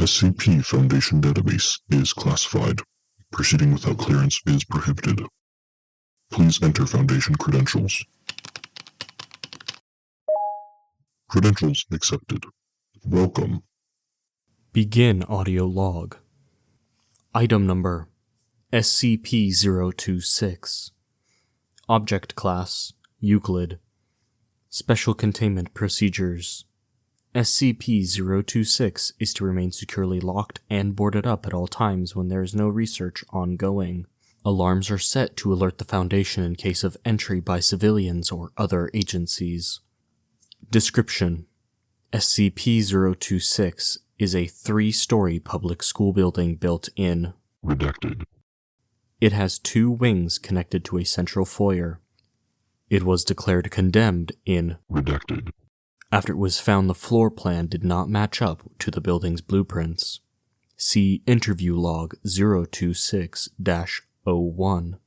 SCP Foundation database is classified. Proceeding without clearance is prohibited. Please enter Foundation credentials. Credentials accepted. Welcome. Begin audio log. Item number SCP-026. Object Class Euclid. Special Containment Procedures. SCP-026 is to remain securely locked and boarded up at all times when there is no research ongoing. Alarms are set to alert the Foundation in case of entry by civilians or other agencies. Description: SCP-026 is a 3-story public school building built in Redacted. It has 2 wings connected to a central foyer. It was declared condemned in Redacted. after it was found the floor plan did not match up to the building's blueprints. See Interview Log 026-01.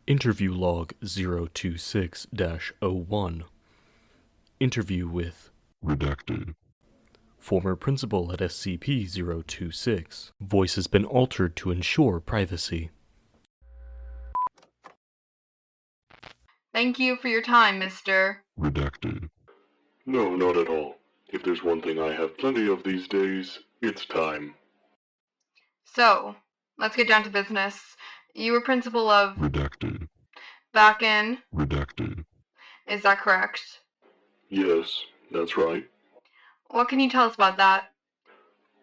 Interview Log 026-01. Interview with Redacted. former principal at SCP-026. Voice has been altered to ensure privacy. Thank you for your time, Mr. Redacted. No, not at all. If there's one thing I have plenty of these days, it's time. So, let's get down to business. You were principal of Redacted. back in, Redacted. is that correct? Yes, that's right. What can you tell us about that?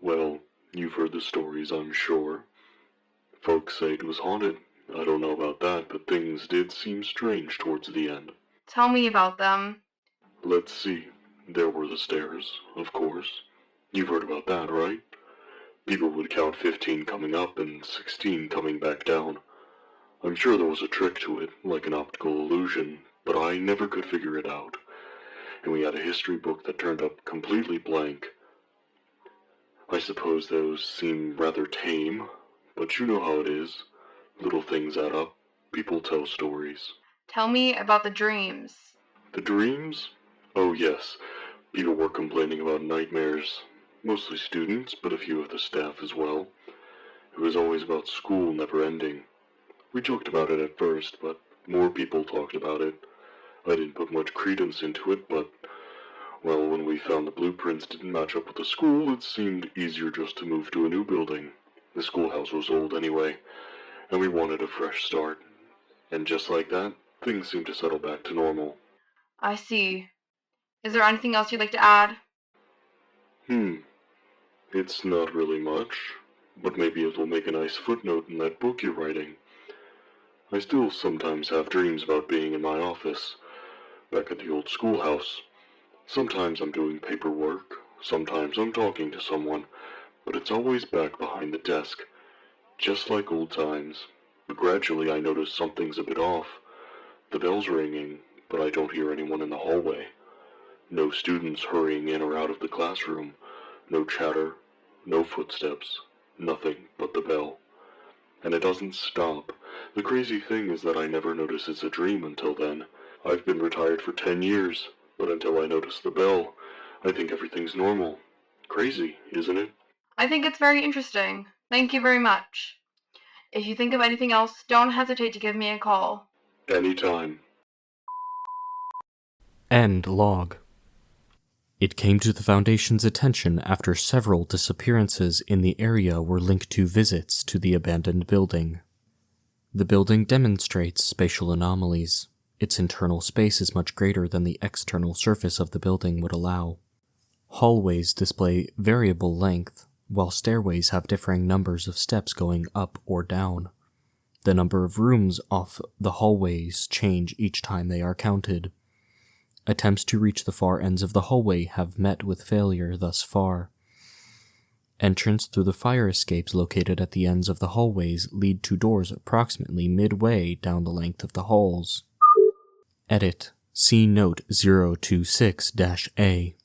Well, you've heard the stories, I'm sure. Folks say it was haunted. I don't know about that, but things did seem strange towards the end. Tell me about them. Let's see. There were the stairs, of course. You've heard about that, right? People would count 15 coming up and 16 coming back down. I'm sure there was a trick to it, like an optical illusion, but I never could figure it out. And we had a history book that turned up completely blank. I suppose those seem rather tame, but you know how it is. Little things add up. People tell stories. Tell me about the dreams. The dreams? Oh yes, people were complaining about nightmares. Mostly students, but a few of the staff as well. It was always about school never ending. We joked about it at first, but more people talked about it. I didn't put much credence into it, but, well, when we found the blueprints didn't match up with the school, it seemed easier just to move to a new building. The schoolhouse was old anyway, and we wanted a fresh start. And just like that, things seemed to settle back to normal. I see. Is there anything else you'd like to add? It's not really much, but maybe it will make a nice footnote in that book you're writing. I still sometimes have dreams about being in my office, back at the old schoolhouse. Sometimes I'm doing paperwork, sometimes I'm talking to someone, but it's always back behind the desk, just like old times. But gradually I notice something's a bit off. The bell's ringing, but I don't hear anyone in the hallway. No students hurrying in or out of the classroom. No chatter, no footsteps, nothing but the bell. And it doesn't stop. The crazy thing is that I never notice it's a dream until then. I've been retired for 10 years, but until I notice the bell, I think everything's normal. Crazy, isn't it? I think it's very interesting. Thank you very much. If you think of anything else, don't hesitate to give me a call. Anytime. End log. It came to the Foundation's attention after several disappearances in the area were linked to visits to the abandoned building. The building demonstrates spatial anomalies. Its internal space is much greater than the external surface of the building would allow. Hallways display variable length, while stairways have differing numbers of steps going up or down. The number of rooms off the hallways change each time they are counted. Attempts to reach the far ends of the hallway have met with failure thus far. Entrance through the fire escapes located at the ends of the hallways lead to doors approximately midway down the length of the halls. Edit. See Note 026-A.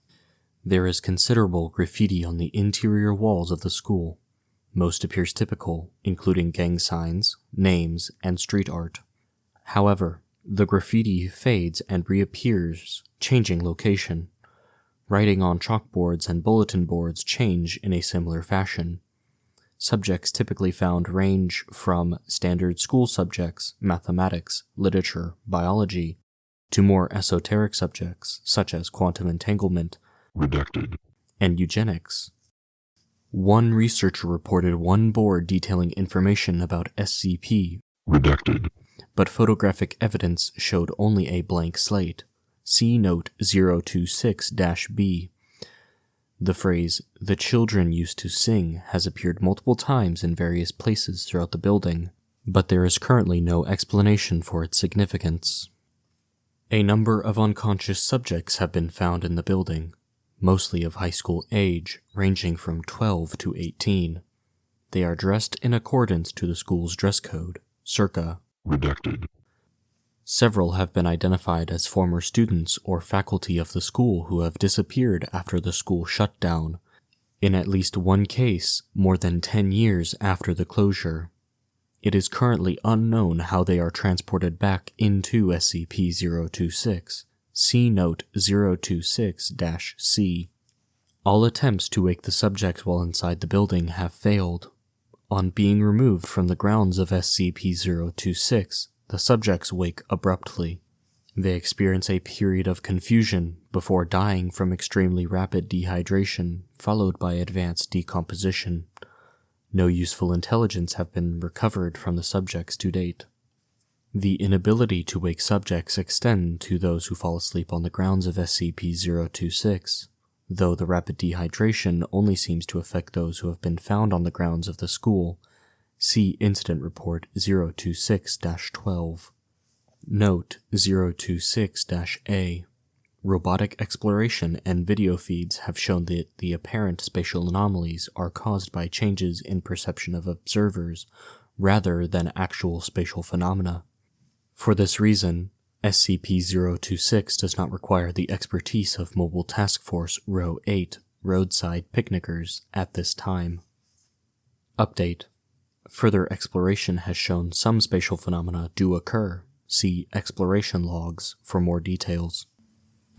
There is considerable graffiti on the interior walls of the school. Most appears typical, including gang signs, names, and street art. However, the graffiti fades and reappears, changing location. Writing on chalkboards and bulletin boards change in a similar fashion. Subjects typically found range from standard school subjects, mathematics, literature, biology, to more esoteric subjects such as quantum entanglement, Redacted. and eugenics. One researcher reported one board detailing information about SCP, Redacted. but photographic evidence showed only a blank slate. See Note 026-B. The phrase, "the children used to sing," has appeared multiple times in various places throughout the building, but there is currently no explanation for its significance. A number of unconscious subjects have been found in the building, mostly of high school age, ranging from 12 to 18. They are dressed in accordance to the school's dress code, circa. Redacted. Several have been identified as former students or faculty of the school who have disappeared after the school shut down, in at least one case more than 10 years after the closure. It is currently unknown how they are transported back into SCP-026. See Note 026-C. All attempts to wake the subjects while inside the building have failed. On being removed from the grounds of SCP-026, the subjects wake abruptly. They experience a period of confusion before dying from extremely rapid dehydration, followed by advanced decomposition. No useful intelligence have been recovered from the subjects to date. The inability to wake subjects extend to those who fall asleep on the grounds of SCP-026, though the rapid dehydration only seems to affect those who have been found on the grounds of the school. See Incident Report 026-12. Note 026-A. Robotic exploration and video feeds have shown that the apparent spatial anomalies are caused by changes in perception of observers rather than actual spatial phenomena. For this reason, SCP-026 does not require the expertise of Mobile Task Force Row 8 roadside picnickers at this time. Update. Further exploration has shown some spatial phenomena do occur. See Exploration Logs for more details.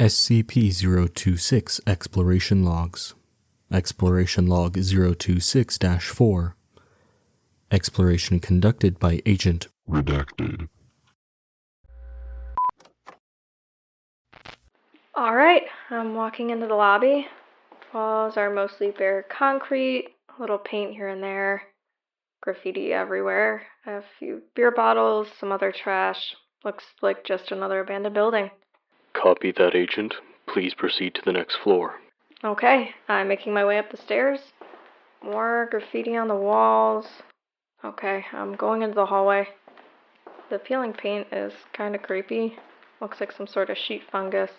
SCP-026 Exploration Logs. Exploration Log 026-4. Exploration conducted by Agent Redacted. Alright, I'm walking into the lobby. Walls are mostly bare concrete, a little paint here and there, graffiti everywhere, a few beer bottles, some other trash. Looks like just another abandoned building. Copy that, Agent. Please proceed to the next floor. Okay, I'm making my way up the stairs. More graffiti on the walls. Okay, I'm going into the hallway. The peeling paint is kind of creepy. Looks like some sort of sheet fungus.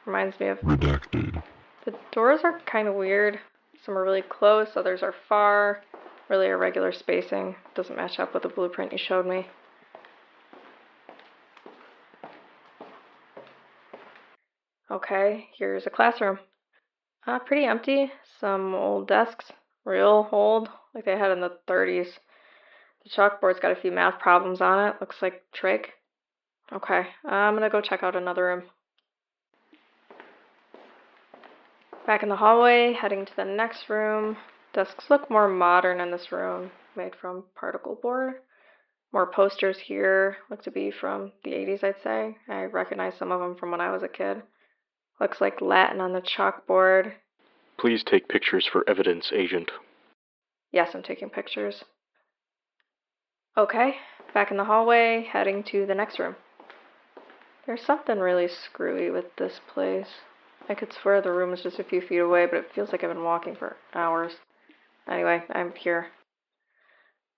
Reminds me of... Redacted. The doors are kind of weird. Some are really close, others are far. Really irregular spacing. Doesn't match up with the blueprint you showed me. Okay, here's a classroom. Pretty empty. Some old desks. Real old, like they had in the 30s. The chalkboard's got a few math problems on it. Looks like trig. Okay, I'm gonna go check out another room. Back in the hallway, heading to the next room. Desks look more modern in this room, made from particle board. More posters here, look to be from the 80s, I'd say. I recognize some of them from when I was a kid. Looks like Latin on the chalkboard. Please take pictures for evidence, Agent. Yes, I'm taking pictures. Okay, back in the hallway, heading to the next room. There's something really screwy with this place. I could swear the room is just a few feet away, but it feels like I've been walking for hours. Anyway, I'm here.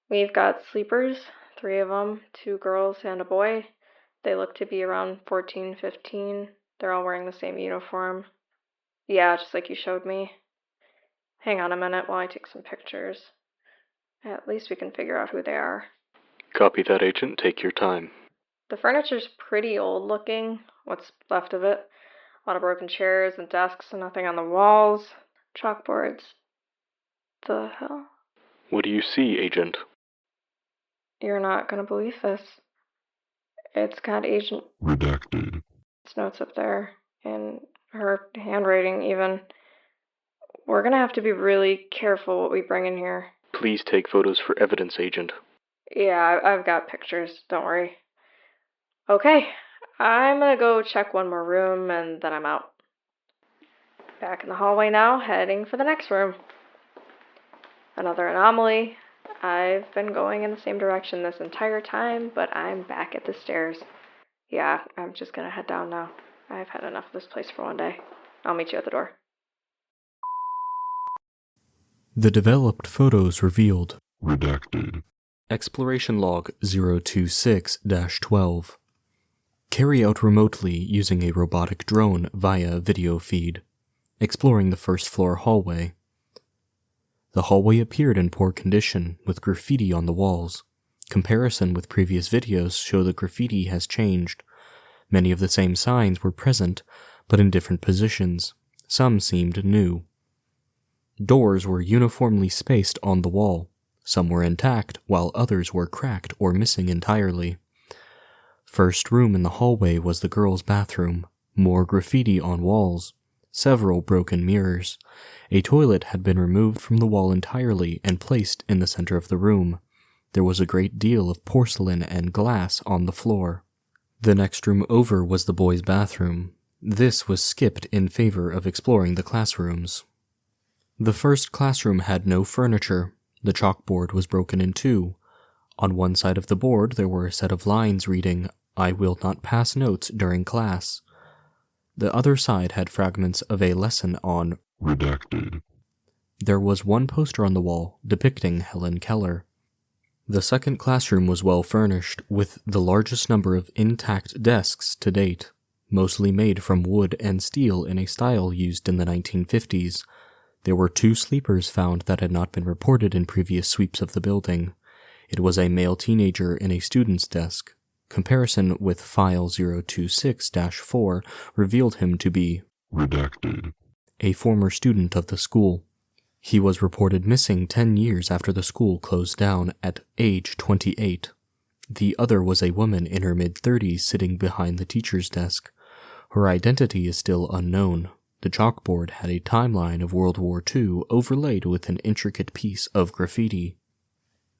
We've got sleepers, 3 of them, 2 girls and a boy. They look to be around 14, 15. They're all wearing the same uniform. Yeah, just like you showed me. Hang on a minute while I take some pictures. At least we can figure out who they are. Copy that, Agent. Take your time. The furniture's pretty old looking, what's left of it. A lot of broken chairs and desks and nothing on the walls. Chalkboards. The hell? What do you see, Agent? You're not gonna believe this. It's got Agent Redacted. notes up there in Her handwriting, even. We're gonna have to be really careful what we bring in here. Please take photos for evidence, Agent. Yeah, I've got pictures, don't worry. Okay, I'm gonna go check one more room and then I'm out. Back in the hallway now, heading for the next room. Another anomaly. I've been going in the same direction this entire time, but I'm back at the stairs. Yeah, I'm just gonna head down now. I've had enough of this place for one day. I'll meet you at the door. The developed photos revealed. Redacted. Exploration Log 026-12. Carry out remotely using a robotic drone via video feed. Exploring the first floor hallway. The hallway appeared in poor condition, with graffiti on the walls. Comparison with previous videos show the graffiti has changed. Many of the same signs were present, but in different positions. Some seemed new. Doors were uniformly spaced on the wall. Some were intact, while others were cracked or missing entirely. First room in the hallway was the girls' bathroom. More graffiti on walls. Several broken mirrors. A toilet had been removed from the wall entirely and placed in the center of the room. There was a great deal of porcelain and glass on the floor. The next room over was the boys' bathroom. This was skipped in favor of exploring the classrooms. The first classroom had no furniture. The chalkboard was broken in two. On one side of the board there were a set of lines reading, "I will not pass notes during class." The other side had fragments of a lesson on Redacted. There was one poster on the wall depicting Helen Keller. The second classroom was well furnished, with the largest number of intact desks to date, mostly made from wood and steel in a style used in the 1950s. There were 2 sleepers found that had not been reported in previous sweeps of the building. It was a male teenager in a student's desk. Comparison with File 026-4 revealed him to be Redacted. a former student of the school. He was reported missing 10 years after the school closed down at age 28. The other was a woman in her mid-30s sitting behind the teacher's desk. Her identity is still unknown. The chalkboard had a timeline of World War II overlaid with an intricate piece of graffiti.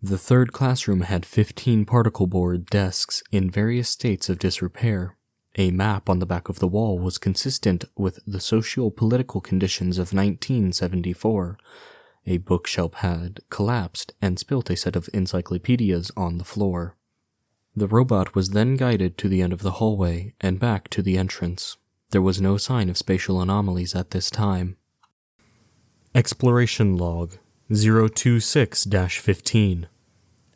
The third classroom had 15 particle board desks in various states of disrepair. A map on the back of the wall was consistent with the socio-political conditions of 1974. A bookshelf had collapsed and spilt a set of encyclopedias on the floor. The robot was then guided to the end of the hallway and back to the entrance. There was no sign of spatial anomalies at this time. Exploration Log 026-15.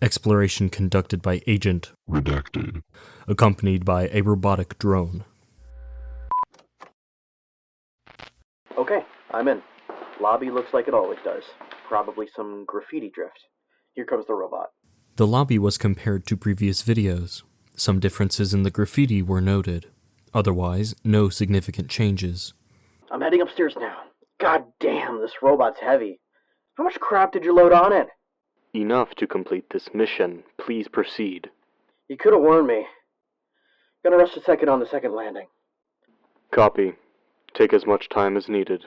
Exploration conducted by Agent Redacted. accompanied by a robotic drone. Okay, I'm in. Lobby looks like it always does. Probably some graffiti drift. Here comes the robot. The lobby was compared to previous videos. Some differences in the graffiti were noted. Otherwise, no significant changes. I'm heading upstairs now. God damn, this robot's heavy. How much crap did you load on it? Enough to complete this mission. Please proceed. You could have warned me. Gonna rest a second on the second landing. Copy. Take as much time as needed.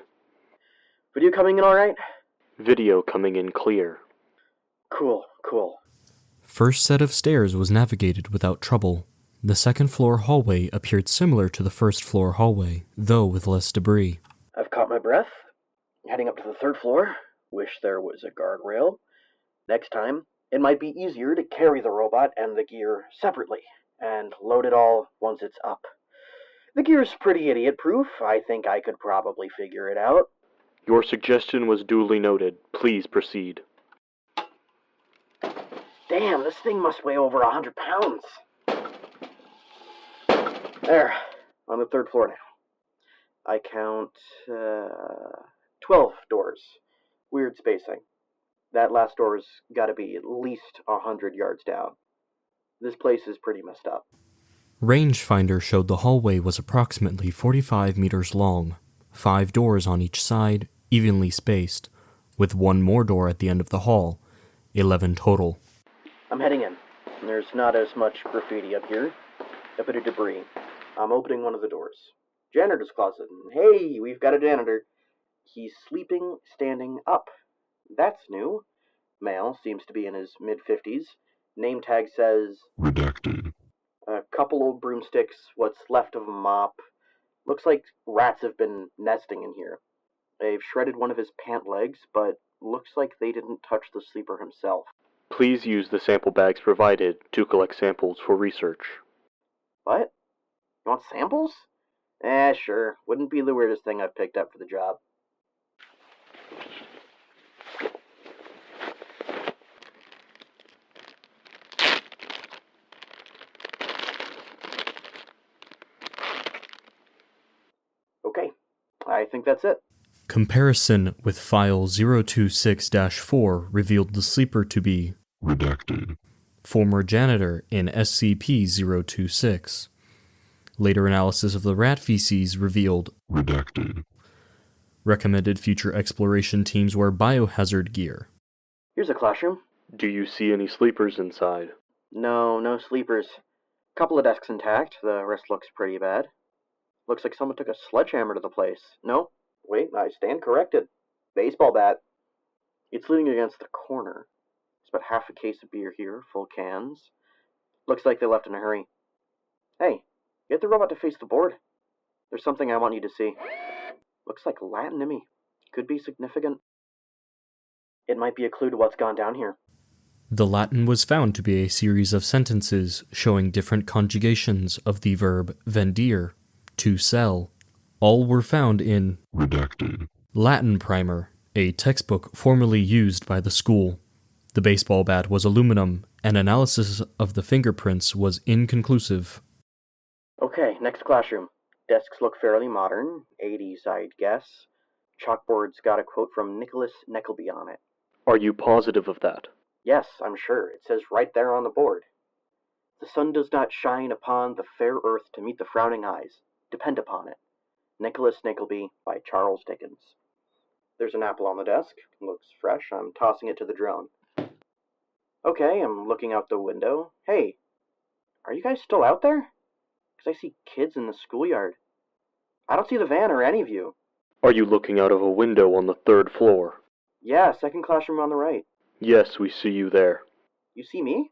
Video coming in alright? Video coming in clear. Cool. First set of stairs was navigated without trouble. The second floor hallway appeared similar to the first floor hallway, though with less debris. I've caught my breath. Heading up to the third floor. Wish there was a guardrail. Next time, it might be easier to carry the robot and the gear separately, and load it all once it's up. The gear's pretty idiot-proof. I think I could probably figure it out. Your suggestion was duly noted. Please proceed. Damn, this thing must weigh over 100 pounds. There, on the third floor now. I count 12 doors. Weird spacing. That last door's gotta be at least 100 yards down. This place is pretty messed up. Rangefinder showed the hallway was approximately 45 meters long, 5 doors on each side, evenly spaced, with one more door at the end of the hall, 11 total. I'm heading in. There's not as much graffiti up here. A bit of debris. I'm opening one of the doors. Janitor's closet. Hey, we've got a janitor. He's sleeping standing up. That's new. Male, seems to be in his mid-50s. Name tag says... Redacted. A couple old broomsticks, what's left of a mop. Looks like rats have been nesting in here. They've shredded one of his pant legs, but looks like they didn't touch the sleeper himself. Please use the sample bags provided to collect samples for research. What? You want samples? Sure. Wouldn't be the weirdest thing I've picked up for the job. Okay, I think that's it. Comparison with file 026-4 revealed the sleeper to be Redacted. former janitor in SCP-026. Later analysis of the rat feces revealed Redacted. recommended future exploration teams wear biohazard gear. Here's a classroom. Do you see any sleepers inside? No sleepers. Couple of desks intact, the rest looks pretty bad. Looks like someone took a sledgehammer to the place. No, wait, I stand corrected. Baseball bat. It's leaning against the corner. There's about half a case of beer here, full cans. Looks like they left in a hurry. Hey, get the robot to face the board. There's something I want you to see. Looks like Latin to me. Could be significant. It might be a clue to what's gone down here. The Latin was found to be a series of sentences showing different conjugations of the verb vendere, to sell. All were found in Redacted. Latin Primer, a textbook formerly used by the school. The baseball bat was aluminum, and analysis of the fingerprints was inconclusive. Okay, next classroom. Desks look fairly modern, 80s I'd guess. Chalkboard's got a quote from Nicholas Neckleby on it. Are you positive of that? Yes, I'm sure. It says right there on the board. The sun does not shine upon the fair earth to meet the frowning eyes. Depend upon it. Nicholas Nickleby by Charles Dickens. There's an apple on the desk. Looks fresh. I'm tossing it to the drone. Okay, I'm looking out the window. Hey, are you guys still out there? Because I see kids in the schoolyard. I don't see the van or any of you. Are you looking out of a window on the 3rd floor? Yeah, second classroom on the right. Yes, we see you there. You see me?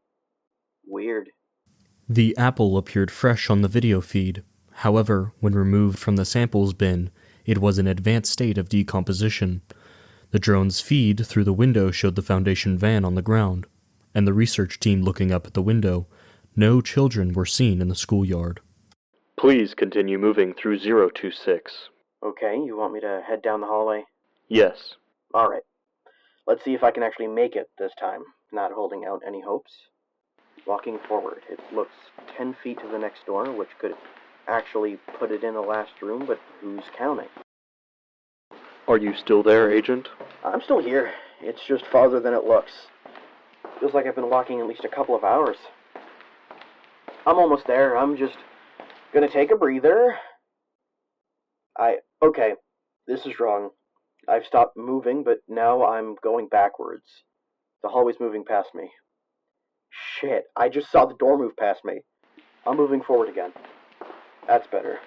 Weird. The apple appeared fresh on the video feed. However, when removed from the samples bin, it was in advanced state of decomposition. The drone's feed through the window showed the Foundation van on the ground, and the research team looking up at the window. No children were seen in the schoolyard. Please continue moving through 026. Okay, you want me to head down the hallway? Yes. Alright. Let's see if I can actually make it this time, not holding out any hopes. Walking forward, it looks 10 feet to the next door, which could actually put it in the last room, but who's counting? Are you still there, Agent? I'm still here. It's just farther than it looks. Feels like I've been walking at least a couple of hours. I'm almost there. I'm just gonna take a breather. Okay, this is wrong. I've stopped moving, but now I'm going backwards. The hallway's moving past me. Shit, I just saw the door move past me. I'm moving forward again. That's better.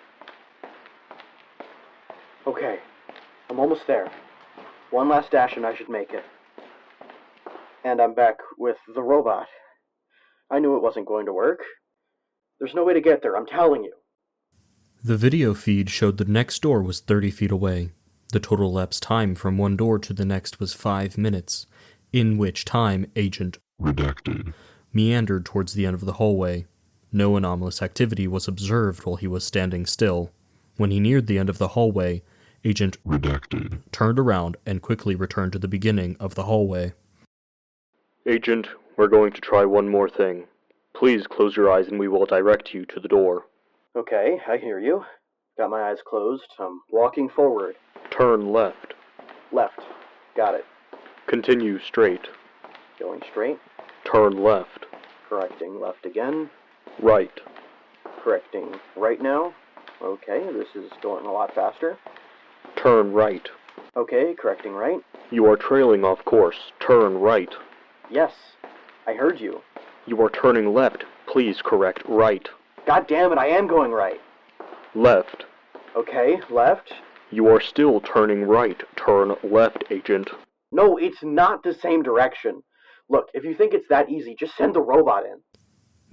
Okay, I'm almost there. One last dash and I should make it. And I'm back with the robot. I knew it wasn't going to work. There's no way to get there, I'm telling you. The video feed showed the next door was 30 feet away. The total elapsed time from one door to the next was 5 minutes, in which time Agent Redacted. meandered towards the end of the hallway. No anomalous activity was observed while he was standing still. When he neared the end of the hallway, Agent Redacted. turned around and quickly returned to the beginning of the hallway. Agent, we're going to try one more thing. Please close your eyes and we will direct you to the door. Okay, I hear you. Got my eyes closed. I'm walking forward. Turn left. Left. Got it. Continue straight. Going straight. Turn left. Correcting left again. Right. Correcting right now. Okay, this is going a lot faster. Turn right. Okay, correcting right. You are trailing off course. Turn right. Yes, I heard you. You are turning left. Please correct right. God damn it, I am going right. Left. Okay, left. You are still turning right. Turn left, Agent. No, it's not the same direction. Look, if you think it's that easy, just send the robot in.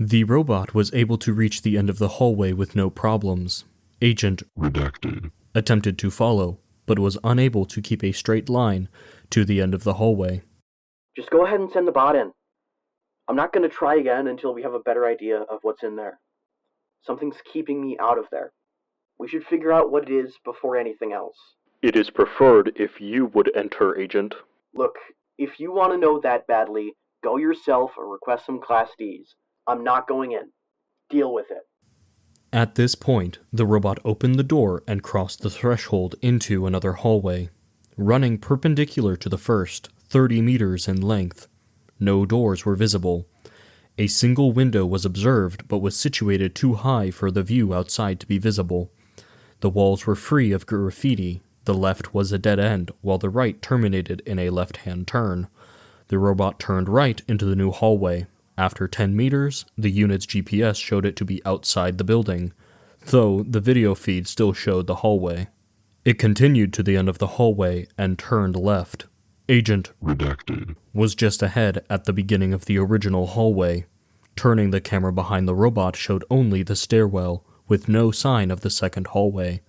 The robot was able to reach the end of the hallway with no problems. Agent Redacted. attempted to follow, but was unable to keep a straight line to the end of the hallway. Just go ahead and send the bot in. I'm not going to try again until we have a better idea of what's in there. Something's keeping me out of there. We should figure out what it is before anything else. It is preferred if you would enter, Agent. Look, if you want to know that badly, go yourself or request some Class Ds. I'm not going in. Deal with it. At this point, the robot opened the door and crossed the threshold into another hallway, running perpendicular to the first, 30 meters in length. No doors were visible. A single window was observed but was situated too high for the view outside to be visible. The walls were free of graffiti. The left was a dead end, while the right terminated in a left-hand turn. The robot turned right into the new hallway. After 10 meters, the unit's GPS showed it to be outside the building, though the video feed still showed the hallway. It continued to the end of the hallway and turned left. Agent Redacted. was just ahead at the beginning of the original hallway. Turning the camera behind the robot showed only the stairwell, with no sign of the second hallway.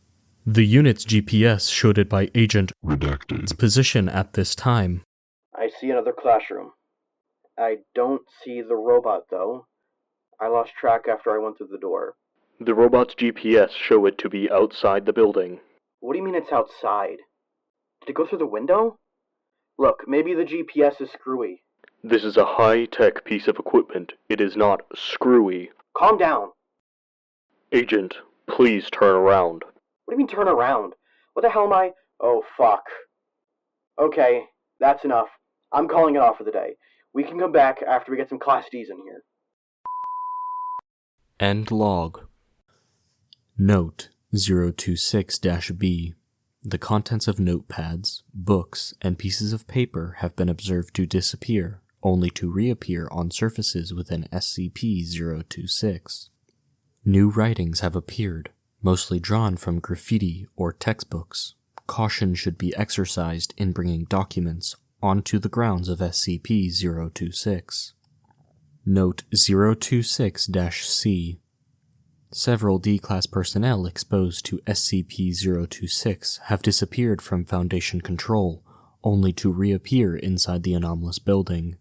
The unit's GPS showed it by Agent's Redacted. position at this time. I see another classroom. I don't see the robot, though. I lost track after I went through the door. The robot's GPS show it to be outside the building. What do you mean it's outside? Did it go through the window? Look, maybe the GPS is screwy. This is a high-tech piece of equipment. It is not screwy. Calm down. Agent, please turn around. What do you mean turn around? What the hell am I? Oh, fuck. Okay, that's enough. I'm calling it off for the day. We can come back after we get some Class Ds in here. End log. Note 026-B. The contents of notepads, books, and pieces of paper have been observed to disappear, only to reappear on surfaces within SCP-026. New writings have appeared, mostly drawn from graffiti or textbooks. Caution should be exercised in bringing documents onto the grounds of SCP-026. Note 026-C. Several D-Class personnel exposed to SCP-026 have disappeared from Foundation control, only to reappear inside the anomalous building.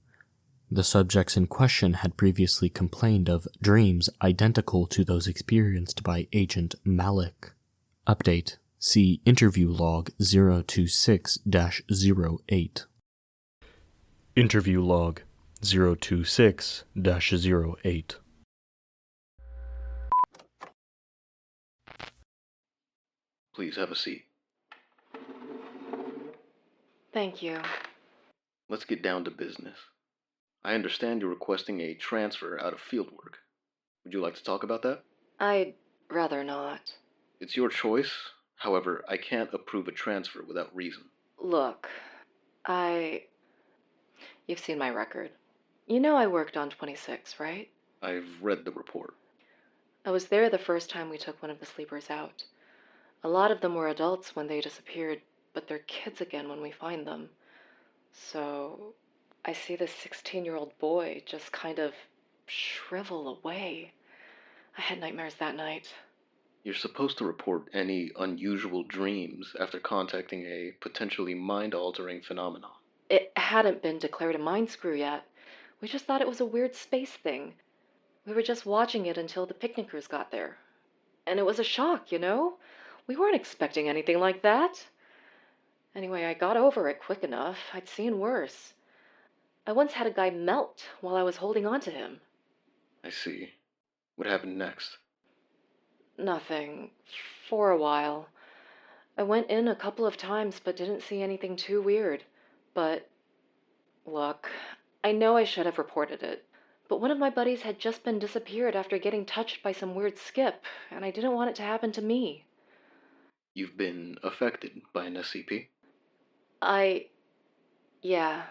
The subjects in question had previously complained of dreams identical to those experienced by Agent Malik. Update: see Interview Log 026-08. Interview Log 026-08. Please have a seat. Thank you. Let's get down to business. I understand you're requesting a transfer out of fieldwork. Would you like to talk about that? I'd rather not. It's your choice. However, I can't approve a transfer without reason. Look, You've seen my record. You know I worked on 26, right? I've read the report. I was there the first time we took one of the sleepers out. A lot of them were adults when they disappeared, but they're kids again when we find them. So, I see this 16-year-old boy just kind of shrivel away. I had nightmares that night. You're supposed to report any unusual dreams after contacting a potentially mind-altering phenomenon. It hadn't been declared a mind screw yet. We just thought it was a weird space thing. We were just watching it until the picnickers got there. And it was a shock, you know? We weren't expecting anything like that. Anyway, I got over it quick enough. I'd seen worse. I once had a guy melt while I was holding on to him. I see. What happened next? Nothing. For a while. I went in a couple of times but didn't see anything too weird. But, look, I know I should have reported it. But one of my buddies had just been disappeared after getting touched by some weird skip, and I didn't want it to happen to me. You've been affected by an SCP? Yeah,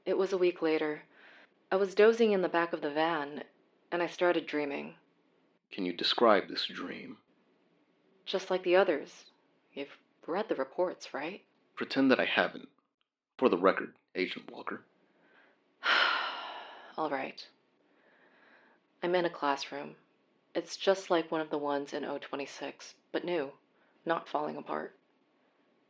it was a week later. I was dozing in the back of the van, and I started dreaming. Can you describe this dream? just like the others. You've read the reports, right? Pretend that I haven't. For the record, Agent Walker. All right. I'm in a classroom. It's just like one of the ones in 026, but new, not falling apart.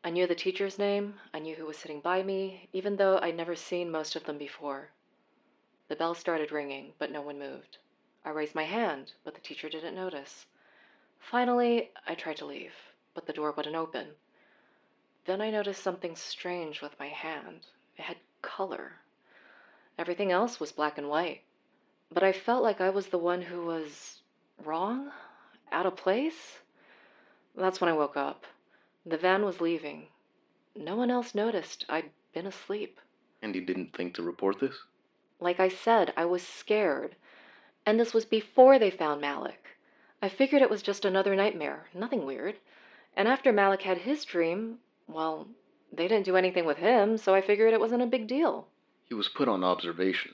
I knew the teacher's name, I knew who was sitting by me, even though I'd never seen most of them before. The bell started ringing, but no one moved. I raised my hand, but the teacher didn't notice. Finally, I tried to leave, but the door wouldn't open. Then I noticed something strange with my hand. It had color. Everything else was black and white. But I felt like I was the one who was wrong? Out of place? That's when I woke up. The van was leaving. No one else noticed. I'd been asleep. And you didn't think to report this? Like I said, I was scared. And this was before they found Malik. I figured it was just another nightmare, nothing weird. And after Malik had his dream, well, they didn't do anything with him, so I figured it wasn't a big deal. He was put on observation.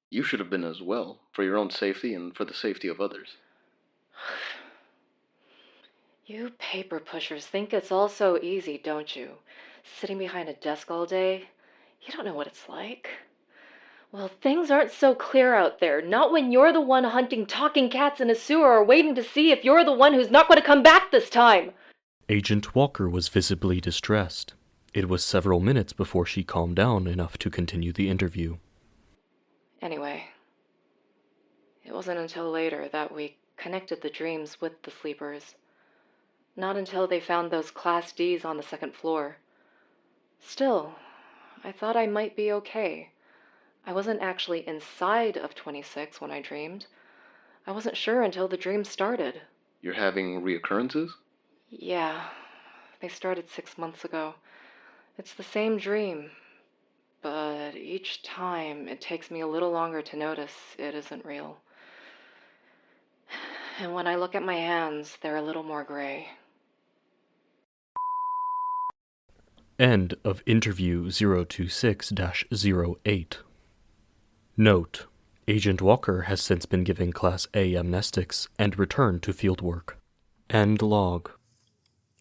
You should have been as well, for your own safety and for the safety of others. You paper pushers think it's all so easy, don't you? Sitting behind a desk all day? You don't know what it's like. Well, things aren't so clear out there. Not when you're the one hunting talking cats in a sewer or waiting to see if you're the one who's not going to come back this time. Agent Walker was visibly distressed. It was several minutes before she calmed down enough to continue the interview. Anyway, it wasn't until later that we connected the dreams with the sleepers. Not until they found those Class Ds on the second floor. Still, I thought I might be okay. I wasn't actually inside of 26 when I dreamed. I wasn't sure until the dream started. You're having reoccurrences? Yeah, they started 6 months ago. It's the same dream, but each time it takes me a little longer to notice it isn't real. And when I look at my hands, they're a little more gray. End of interview 026-08. Note: Agent Walker has since been given Class A amnestics and returned to fieldwork. End log.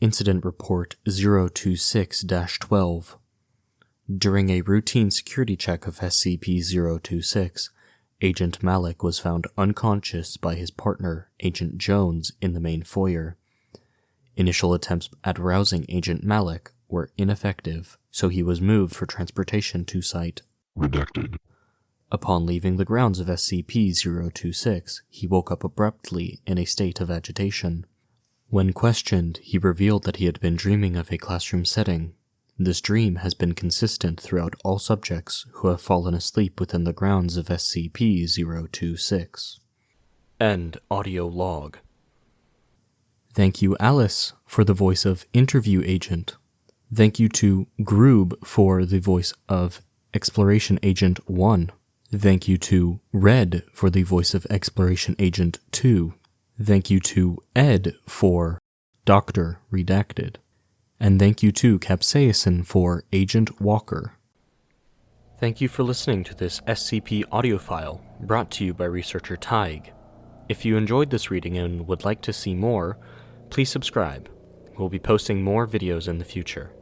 Incident Report 026-12. During a routine security check of SCP-026, Agent Malik was found unconscious by his partner, Agent Jones, in the main foyer. Initial attempts at rousing Agent Malik were ineffective, so he was moved for transportation to site. Redacted. Upon leaving the grounds of SCP-026, he woke up abruptly in a state of agitation. When questioned, he revealed that he had been dreaming of a classroom setting. This dream has been consistent throughout all subjects who have fallen asleep within the grounds of SCP-026. End audio log. Thank you, Alice, for the voice of Interview Agent. Thank you to Groob for the voice of Exploration Agent 1. Thank you to Red for the voice of Exploration Agent 2. Thank you to Ed for Dr. Redacted. And thank you to Capsaicin for Agent Walker. Thank you for listening to this SCP audio file brought to you by researcher TADHG. If you enjoyed this reading and would like to see more, please subscribe. We'll be posting more videos in the future.